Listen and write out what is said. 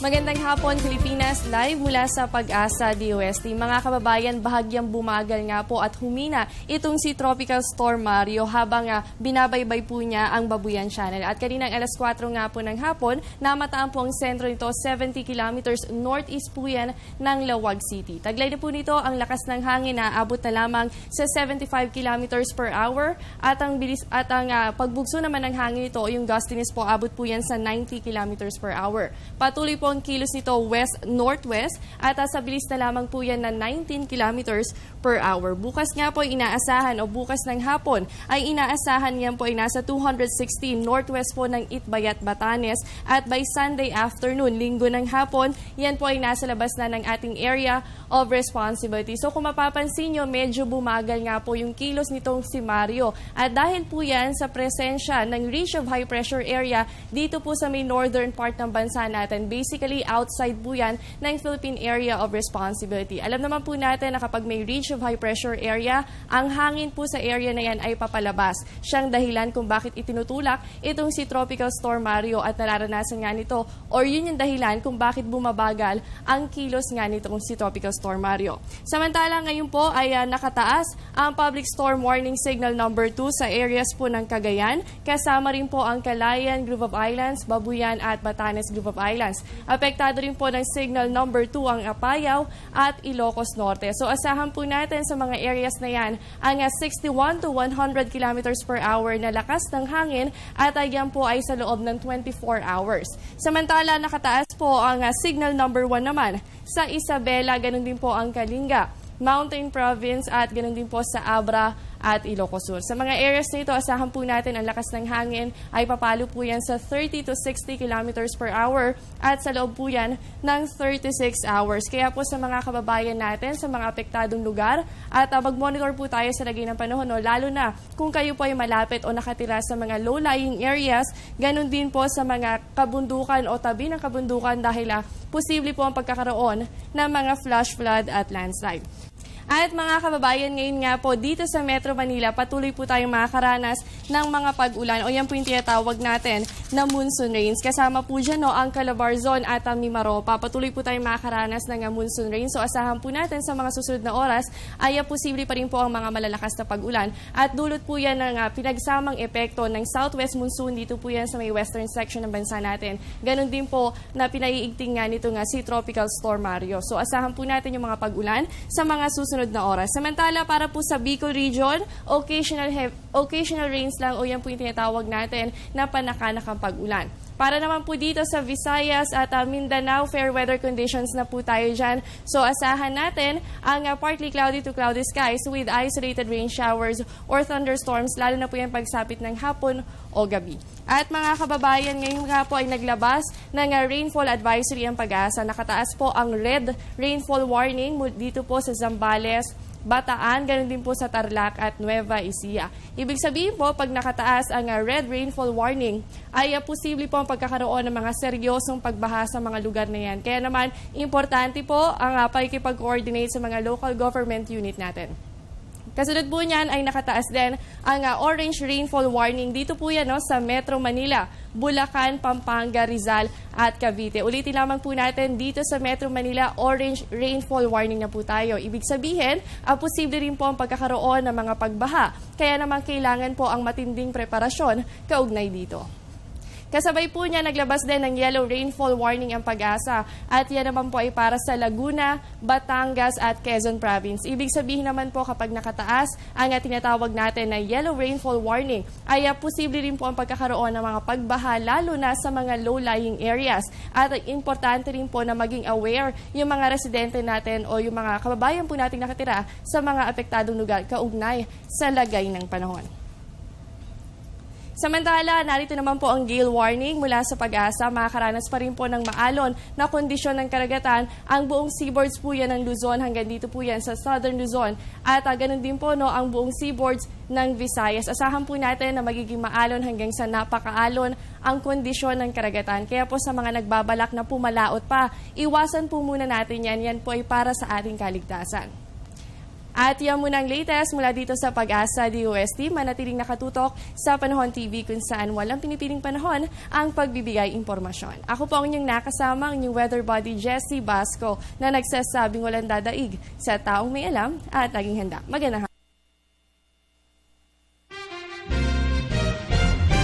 Magandang hapon, Pilipinas, live mula sa Pag-asa DOST. Mga kababayan, bahagyang bumagal nga po at humina itong si Tropical Storm Mario habang binabaybay po niya ang Babuyan Channel. At kaninang alas 4 nga po ng hapon, namataan po ang sentro nito 70 kilometers northeast po yan ng Lawag City. Taglay na po nito ang lakas ng hangin na abot na lamang sa 75 kilometers per hour at ang pagbugso naman ng hangin nito, yung gustiness po, abot po yan sa 90 kilometers per hour. Patuloy po ang kilos nito west-northwest at sa bilis na lamang po yan na 19 kilometers per hour. Bukas nga po inaasahan o bukas ng hapon ay inaasahan yan po ay nasa 216 northwest po ng Itbayat, Batanes at by Sunday afternoon, linggo ng hapon, yan po ay nasa labas na ng ating area of responsibility. So kung mapapansin nyo, medyo bumagal nga po yung kilos nitong si Mario at dahil po yan sa presensya ng ridge of high pressure area dito po sa may northern part ng bansa natin. Basically, outside po yan ng Philippine Area of Responsibility. Alam naman po natin na kapag may ridge of high pressure area, ang hangin po sa area na yan ay papalabas. Siyang dahilan kung bakit itinutulak itong si Tropical Storm Mario at nararanasan nga nito or yun yung dahilan kung bakit bumabagal ang kilos nga nitong si Tropical Storm Mario. Samantala ngayon po ay nakataas ang Public Storm Warning Signal number 2 sa areas po ng Cagayan. Kasama rin po ang Calayan, Group of Islands, Babuyan at Batanes Group of Islands. Apektado rin po ng signal number 2 ang Apayao at Ilocos Norte. So asahan po natin sa mga areas na yan ang 61 to 100 kilometers per hour na lakas ng hangin at yan po ay sa loob ng 24 hours. Samantala nakataas po ang signal number 1 naman sa Isabela, ganun din po ang Kalinga, Mountain Province at ganun din po sa Abra at Ilocos Sur. Sa mga areas na ito, asahan po natin ang lakas ng hangin ay papalo po yan sa 30 to 60 kilometers per hour at sa loob po yan ng 36 hours. Kaya po sa mga kababayan natin sa mga apektadong lugar at mag-monitor po tayo sa lagay ng panahon, lalo na kung kayo po ay malapit o nakatira sa mga low-lying areas, ganun din po sa mga kabundukan o tabi ng kabundukan dahil posible po ang pagkakaroon ng mga flash flood at landslide. At mga kababayan, ngayon nga po dito sa Metro Manila, patuloy po tayong makakaranas ng mga pag-ulan o yan po yung tinatawag natin na monsoon rains. Kasama po dyan ang Calabar Zone at Mimaropa. Patuloy po tayong makakaranas ng monsoon rains. So asahan po natin sa mga susunod na oras ay posible pa rin po ang mga malalakas na pag-ulan. At dulot po yan ng pinagsamang epekto ng southwest monsoon dito po yan sa may western section ng bansa natin. Ganon din po na pinaiigting nga nito si Tropical Storm Mario. So asahan po natin yung mga pag-ulan sa mga susunod na oras. Samantala, para po sa Bicol region, occasional rains lang o yan po yung tinatawag natin na panakanakang pag-ulan. Para naman po dito sa Visayas at Mindanao, fair weather conditions na po tayo dyan. So asahan natin ang partly cloudy to cloudy skies with isolated rain showers or thunderstorms, lalo na po yan pagsapit ng hapon o gabi. At mga kababayan, ngayon nga po ay naglabas ng rainfall advisory ang Pag-asa. Nakataas po ang red rainfall warning dito po sa Zambales, Bataan, ganun din po sa Tarlac at Nueva Ecija. Ibig sabihin po, pag nakataas ang red rainfall warning, ay posible po ang pagkakaroon ng mga seryosong pagbaha sa mga lugar na yan. Kaya naman, importante po ang pakikipag-coordinate sa mga local government unit natin. Kasunod po niyan ay nakataas din ang orange rainfall warning. Dito po yan sa Metro Manila, Bulacan, Pampanga, Rizal at Cavite. Ulitin lamang po natin dito sa Metro Manila, orange rainfall warning na po tayo. Ibig sabihin, posible rin po ang pagkakaroon ng mga pagbaha. Kaya naman kailangan po ang matinding preparasyon kaugnay dito. Kasabay po niya, naglabas din ng yellow rainfall warning ang Pag-asa at yan naman po ay para sa Laguna, Batangas at Quezon Province. Ibig sabihin naman po kapag nakataas ang tinatawag natin na yellow rainfall warning ay posible rin po ang pagkakaroon ng mga pagbaha lalo na sa mga low-lying areas. At importante rin po na maging aware yung mga residente natin o yung mga kababayan po nating nakatira sa mga apektadong lugar kaugnay sa lagay ng panahon. Samantala, narito naman po ang gale warning mula sa Pag-asa. Makakaranas pa rin po ng maalon na kondisyon ng karagatan ang buong seaboards po yan ng Luzon hanggang dito po yan sa Southern Luzon. At ganun din po ang buong seaboards ng Visayas. Asahan po natin na magiging maalon hanggang sa napakaalon ang kondisyon ng karagatan. Kaya po sa mga nagbabalak na pumalaot pa, iwasan po muna natin yan. Yan po ay para sa ating kaligtasan. At yan muna ang latest mula dito sa Pag-asa DOST. Manatiling nakatutok sa Panahon TV kung saan walang pinipiling panahon ang pagbibigay impormasyon. Ako po ang inyong nakasama, ang inyong weather body Jessie Basco na nagsasabing walang dadaig sa taong may alam at naging handa. Magandang